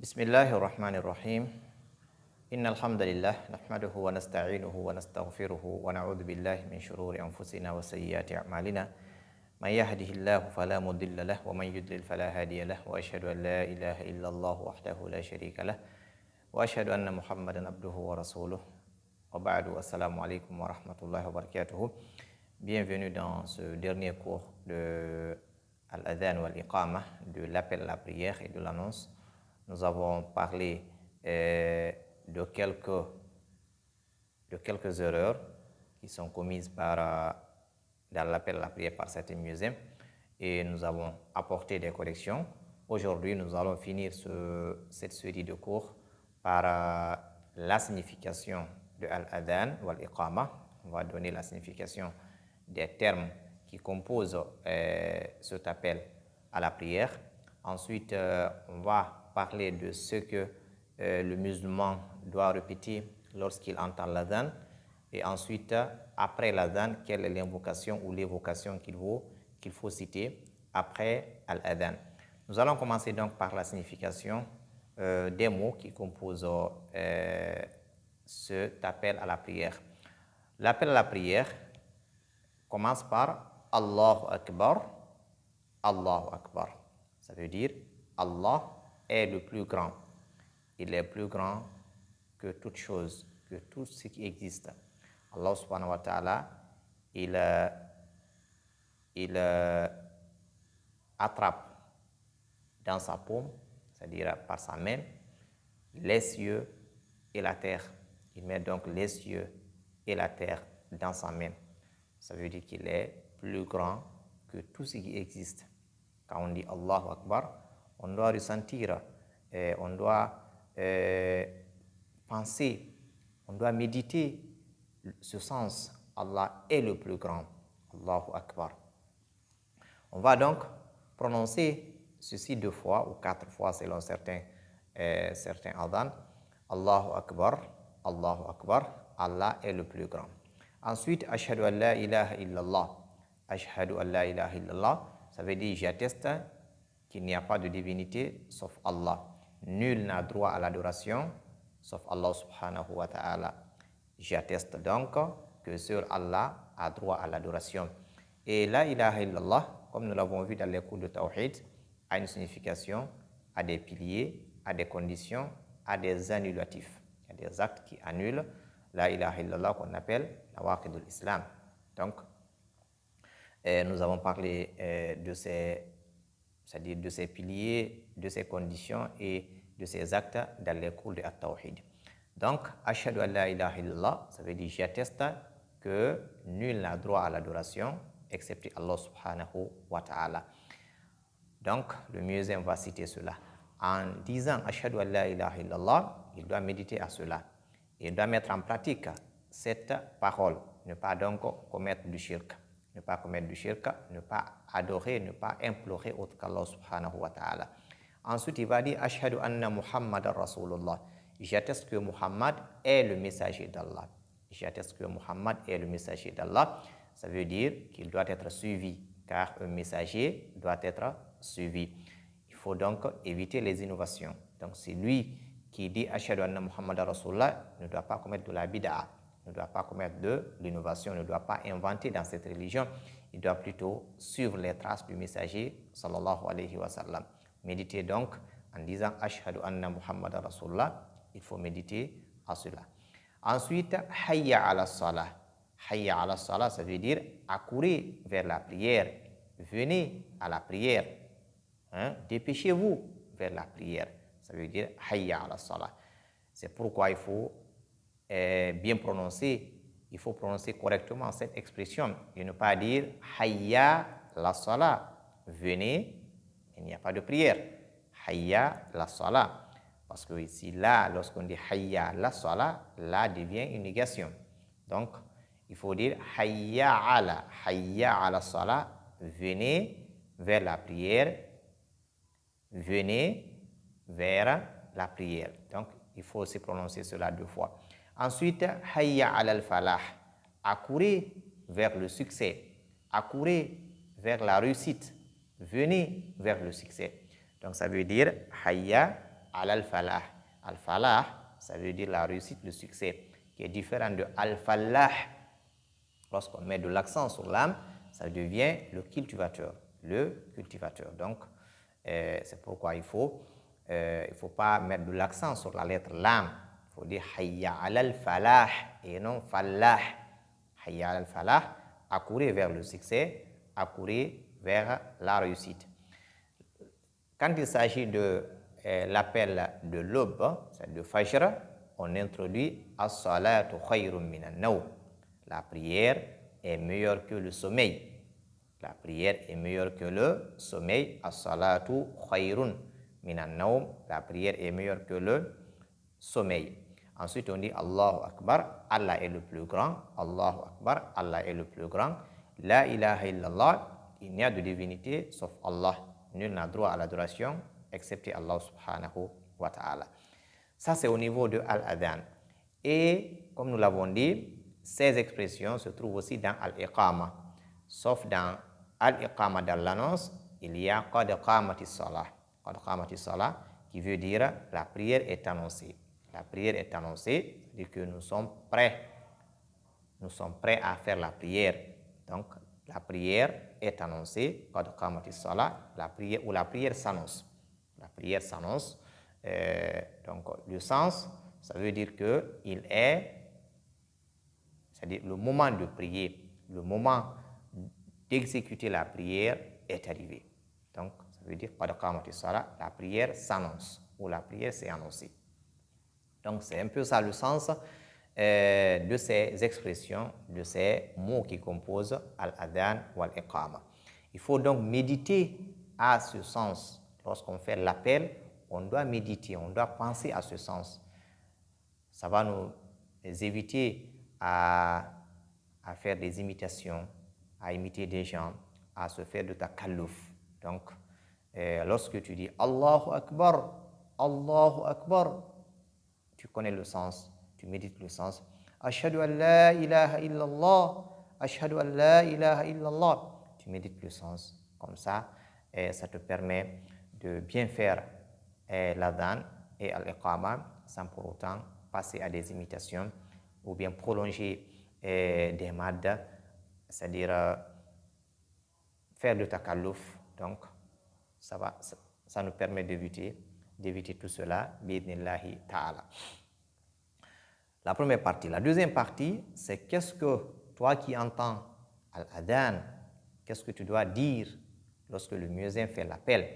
بسم الله الرحمن الرحيم إن الحمد لله نحمده ونستعينه ونستغفره ونعوذ بالله من شرور أنفسنا وسيئات أعمالنا من يهده الله فلا مضل له ومن يضلل فلا هادي له وأشهد أن لا إله إلا الله وحده لا شريك له وأشهد أن محمدا عبده ورسوله وبعد السلام عليكم ورحمة الله وبركاته. Bienvenue dans ce dernier cours de Al-Adhan wal-Iqamah, de l'appel à la prière et de l'annonce. Nous avons parlé de quelques erreurs qui sont commises dans l'appel à la prière par certains muezzins et nous avons apporté des corrections. Aujourd'hui, nous allons finir cette série de cours par la signification de Al-Adhan wal-Iqamah. On va donner la signification des termes qui composent cet appel à la prière. Ensuite, on va parler de ce que le musulman doit répéter lorsqu'il entend l'adhan. Et ensuite, après l'adhan, quelle est l'invocation ou l'évocation qu'il faut citer après l'adhan. Nous allons commencer donc par la signification des mots qui composent cet appel à la prière. L'appel à la prière commence par Allahu Akbar, Allahu Akbar. Ça veut dire Allah est le plus grand. Il est plus grand que toute chose, que tout ce qui existe. Allah subhanahu wa ta'ala, il attrape dans sa paume, c'est-à-dire par sa main, les cieux et la terre. Il met donc les cieux et la terre dans sa main. Ça veut dire qu'il est plus grand que tout ce qui existe. Quand on dit Allahu Akbar, on doit ressentir, on doit penser, on doit méditer ce sens. Allah est le plus grand. Allahu Akbar. On va donc prononcer ceci 2 fois ou 4 fois selon certains adhan. Allahu Akbar, Allahu Akbar, Allah est le plus grand. Ensuite, Ashhadu an la ilaha illallah. Ashhadu an la ilaha illallah, ça veut dire j'atteste qu'il n'y a pas de divinité sauf Allah. Nul n'a droit à l'adoration sauf Allah subhanahu wa ta'ala. J'atteste donc que seul Allah a droit à l'adoration. Et la ilaha illallah, comme nous l'avons vu dans les cours de Tawhid, a une signification, a des piliers, a des conditions, a des annulatifs. Il y a des actes qui annulent la ilaha illallah qu'on appelle nawaqid al-Islam. Donc, nous avons parlé de ces piliers, de ces conditions et de ces actes dans les cours de At-Tawhid. Donc, Ashhadu an la ilaha illallah, ça veut dire j'atteste que nul n'a droit à l'adoration excepté Allah subhanahu wa ta'ala. Donc, le muezzin va citer cela. En disant Ashhadu an la ilaha illallah, il doit méditer à cela. Il doit mettre en pratique cette parole, ne pas donc commettre du shirk. Ne pas commettre du shirk, ne pas adorer, ne pas implorer autre qu'Allah subhanahu wa ta'ala. Ensuite, il va dire Ashhadu anna Muhammadan Rasulullah. J'atteste que Muhammad est le messager d'Allah. J'atteste que Muhammad est le messager d'Allah. Ça veut dire qu'il doit être suivi, car un messager doit être suivi. Il faut donc éviter les innovations. Donc, c'est lui qui dit Ashhadu anna Muhammadan Rasulullah ne doit pas commettre de la bid'a, ne doit pas commettre de l'innovation, ne doit pas inventer dans cette religion. Il doit plutôt suivre les traces du messager sallallahu alayhi wa sallam. Méditer donc en disant Ashhadu anna Muhammadan Rasulullah, il faut méditer à cela. Ensuite, Hayya ala salah. Hayya ala salah, ça veut dire accourir vers la prière. Venez à la prière. Dépêchez-vous vers la prière. Ça veut dire Hayya ala salah. C'est pourquoi il faut bien prononcer. Il faut prononcer correctement cette expression et ne pas dire Hayya la salah. Venez, il n'y a pas de prière. Hayya la salah. Parce que ici, là, lorsqu'on dit Hayya la salah, là devient une négation. Donc, il faut dire Hayya ala salah. Venez vers la prière. Venez vers la prière. Donc, il faut aussi prononcer cela 2 fois. Ensuite, Hayya ala al-falah. Accourez vers le succès. Accourez vers la réussite. Venez vers le succès. Donc, ça veut dire Hayya ala al-falah. Al-falah, ça veut dire la réussite, le succès, qui est différent de al-fallah. Lorsqu'on met de l'accent sur l'âme, ça devient le cultivateur. Le cultivateur. Donc, c'est pourquoi il faut pas mettre de l'accent sur la lettre lam. Il faut dire hayya ala al-falah et non fallah. Hayya ala al-falah, accourir vers le succès, accourir vers la réussite. Quand il s'agit de l'appel de l'aube, c'est de fajr, on introduit as-salatu khayrun minan nawm. La prière est meilleure que le sommeil. La prière est meilleure que le sommeil. As-salatu khayrun minan nawm. La prière est meilleure que le sommeil. Ensuite, on dit Allahu Akbar, Allah est le plus grand. Allahu Akbar, Allah est le plus grand. La ilaha illallah, il n'y a de divinité sauf Allah. Nul n'a droit à l'adoration excepté Allah subhanahu wa ta'ala. Ça, c'est au niveau de Al-Adhan. Et comme nous l'avons dit, ces expressions se trouvent aussi dans Al-Iqama. Sauf dans Al-Iqama, dans l'annonce, il y a Qad qamatis salah. Qad qamatis salah, qui veut dire la prière est annoncée. La prière est annoncée, c'est-à-dire que nous sommes prêts. Nous sommes prêts à faire la prière. Donc, la prière est annoncée, Qad qamatis salah, la prière ou la prière s'annonce. La prière s'annonce. Donc, le sens, ça veut dire que il est, c'est-à-dire le moment de prier, le moment d'exécuter la prière est arrivé. Donc, ça veut dire Qad qamatis salah, la prière s'annonce ou la prière s'est annoncée. Donc, c'est un peu ça le sens de ces expressions, de ces mots qui composent Al-Adhan ou Al-Iqama. Il faut donc méditer à ce sens. Lorsqu'on fait l'appel, on doit méditer, on doit penser à ce sens. Ça va nous éviter à faire des imitations, à imiter des gens, à se faire de takalluf. Donc, lorsque tu dis Allahu Akbar, tu connais le sens, tu médites le sens. Ashhadu an la ilaha illallah, ashhadu an la ilaha illallah. Tu médites le sens. Comme ça, ça te permet de bien faire l'adhan et al-iqama sans pour autant passer à des imitations ou bien prolonger des mads, c'est-à-dire faire le takalluf. Donc, ça nous permet d'éviter tout cela, bi'idhnillahi ta'ala. La première partie. La deuxième partie, c'est qu'est-ce que toi qui entends al-adhan, qu'est-ce que tu dois dire lorsque le muezzin fait l'appel.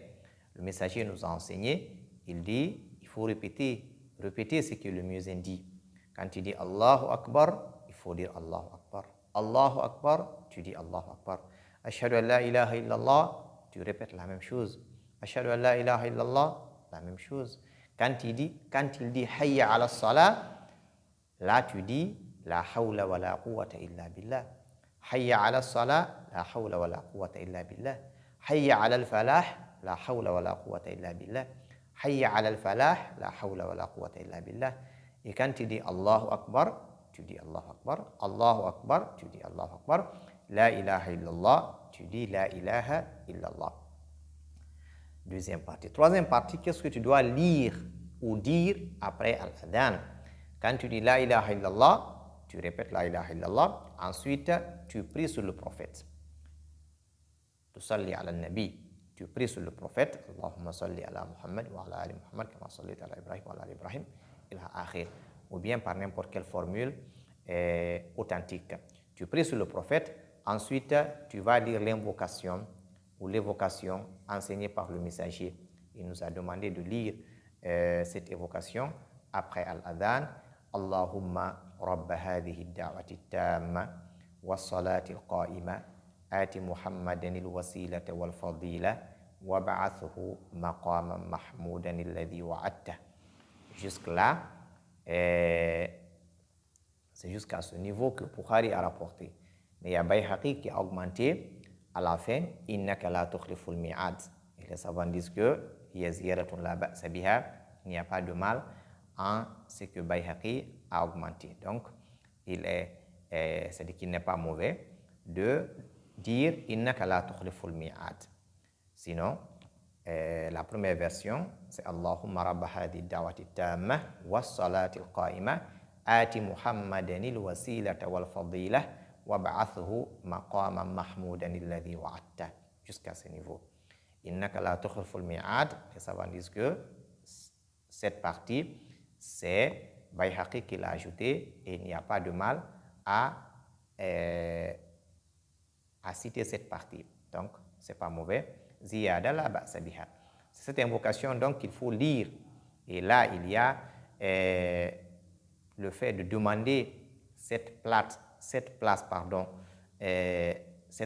Le messager nous a enseigné, il dit, il faut répéter ce que le muezzin dit. Quand il dit Allahu Akbar, il faut dire Allahu Akbar. Allahu Akbar, tu dis Allahu Akbar. Ashhadu an la ilaha illallah, tu répètes la même chose. Ashhadu an la ilaha illallah, la même chose. Quand il dit Hayya ala salah, là tu dis la hawla wa la quwwata illa billah. Hayya ala salah, la hawla wa la quwwata illa billah. Hayya ala al-falah, la hawla wa la quwwata illa billah. Hayya ala al-falah, la hawla wa la quwwata illa billah. Et quand tu dis Allahu Akbar, tu dis Allahu Akbar. Allahu Akbar, tu dis Allahu Akbar. La ilaha illallah, tu dis la ilaha illallah. Deuxième partie. Troisième partie, qu'est-ce que tu dois lire ou dire après al-adhan? Quand tu dis la ilaha illallah, tu répètes la ilaha illallah. Ensuite, tu pries sur le prophète. Tu salli ala nabi. Tu pries sur le prophète. Allahumma salli ala Muhammad wa ala ali Muhammad kama sallaita ala Ibrahim wa ala ali Ibrahim ila akhir. Ou bien par n'importe quelle formule authentique. Tu pries sur le prophète. Ensuite, tu vas lire l'invocation ou l'évocation enseignée par le messager. Il nous a demandé de lire cette évocation après al-adhan. Allahumma rabba hadhihi ad-da'wati at-tamma was-salati al-qa'ima ati Muhammadan al-wasilata wal-fadila wab'athhu maqaman mahmoudan alladhi wa'adta. Jusque-là, c'est jusqu'à ce niveau que Bukhari a rapporté. Mais il y a Bayhaqi qui a augmenté à la fin, innaka la tukhliful mi'ad. Et les savants disent que yaziyaratun la ba'sa biha, il n'y a pas de mal en ce que Bayhaqi a augmenté. Donc, c'est-à-dire qu'il n'est pas mauvais de dire innaka la tukhliful mi'ad. Sinon, La première version, c'est Allahumma rabba hadi da'wati tamma wa salati al-qa'ima ati Muhammadan al-wasilata wal fadilah wa ba'athuhu maqaman mahmoudan alladhi wa'atta, jusqu'à ce niveau. Innaka la tukhliful mi'ad. Les savants disent que cette partie, c'est Bayhaqi qui l'a ajouté et il n'y a pas de mal à citer cette partie. Donc, c'est pas mauvais. Ziyada la ba'sa biha. C'est cette invocation donc qu'il faut lire. Et là, il y a le fait de demander cette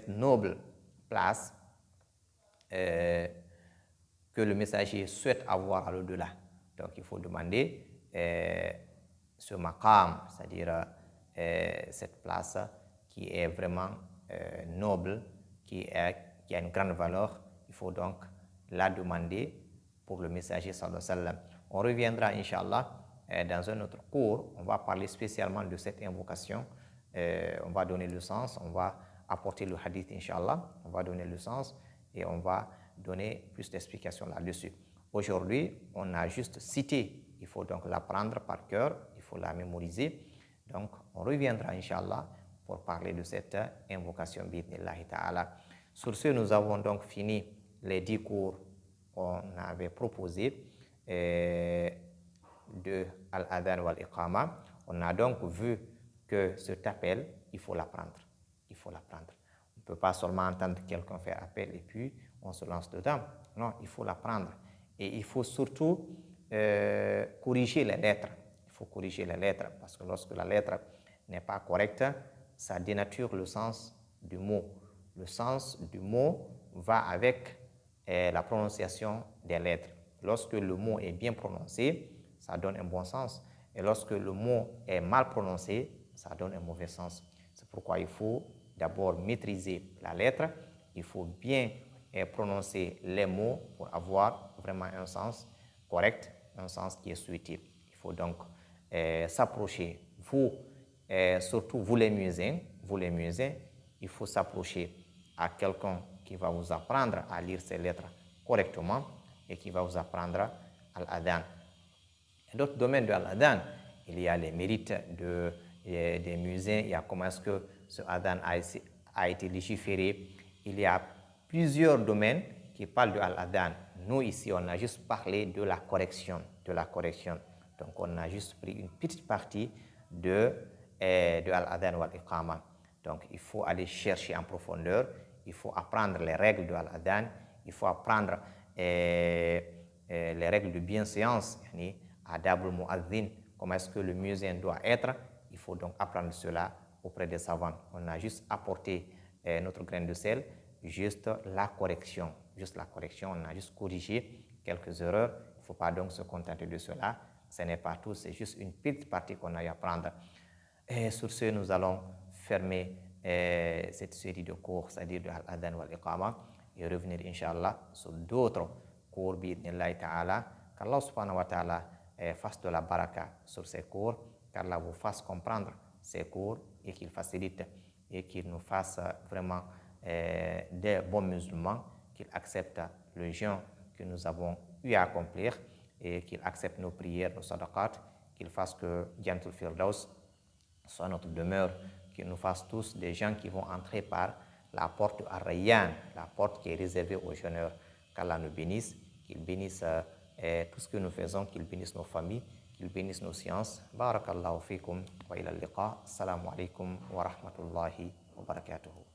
noble place que le messager souhaite avoir à l'au-delà. Donc, il faut demander ce maqam, c'est-à-dire cette place qui est vraiment noble, qui a une grande valeur. Il faut donc la demander pour le messager sallallahu alayhi wa sallam. On reviendra, Inch'Allah, dans un autre cours. On va parler spécialement de cette invocation. On va donner le sens, on va apporter le hadith, Inch'Allah. On va donner le sens et on va donner plus d'explications là-dessus. Aujourd'hui, on a juste cité. Il faut donc l'apprendre par cœur, il faut la mémoriser. Donc, on reviendra, Inch'Allah, pour parler de cette invocation, bi'idhnillahi ta'ala. Sur ce, nous avons donc fini les 10 cours qu'on avait proposés de Al-Adhan wal-Iqama. On a donc vu que cet appel, il faut l'apprendre. Il faut l'apprendre. On ne peut pas seulement entendre quelqu'un faire appel et puis on se lance dedans. Non, il faut l'apprendre. Et il faut surtout corriger les lettres. Il faut corriger les lettres parce que lorsque la lettre n'est pas correcte, ça dénature le sens du mot. Le sens du mot va avec la prononciation des lettres. Lorsque le mot est bien prononcé, ça donne un bon sens. Et lorsque le mot est mal prononcé, ça donne un mauvais sens. C'est pourquoi il faut d'abord maîtriser la lettre. Il faut bien prononcer les mots pour avoir vraiment un sens correct, un sens qui est souhaité. Il faut donc s'approcher, surtout vous les muezzins, il faut s'approcher à quelqu'un qui va vous apprendre à lire ces lettres correctement et qui va vous apprendre à l'adhan. D'autres domaines de l'adhan, il y a les mérites des muezzins, il y a comment est-ce que ce adhan a été légiféré. Il y a plusieurs domaines qui parlent de l'adhan. Nous, ici, on a juste parlé de la correction. Donc, on a juste pris une petite partie de l'adhan wal-iqama. Donc, il faut aller chercher en profondeur. Il faut apprendre les règles de l'adhan. Il faut apprendre les règles de bienséance, adab al-mu'adhin, comment est-ce que le muezzin doit être. Il faut donc apprendre cela auprès des savants. On a juste apporté notre grain de sel, juste la correction, on a juste corrigé quelques erreurs. Il ne faut pas donc se contenter de cela. Ce n'est pas tout, c'est juste une petite partie qu'on a à apprendre. Et sur ce, nous allons fermer cette série de cours, c'est-à-dire de l'adhan wal-iqama, et revenir, Inch'Allah, sur d'autres cours, bi'idhnillahi ta'ala. Qu'Allah subhanahu wa ta'ala fasse de la baraka sur ces cours, qu'Allah vous fasse comprendre ces cours et qu'il facilite et qu'il nous fasse vraiment des bons musulmans, qu'il accepte le jeûne que nous avons eu à accomplir et qu'il accepte nos prières, nos sadaqat, qu'il fasse que Jannatul Firdaus soit notre demeure, qu'il nous fasse tous des gens qui vont entrer par la porte Ar-Rayyan, la porte qui est réservée aux jeûneurs. Qu'Allah nous bénisse, qu'il bénisse tout ce que nous faisons, qu'il bénisse nos familles, qu'il bénisse nos sciences. Barakallahu fikum wa ila al-liqa. Assalamu alaikum wa rahmatullahi wa barakatuhu.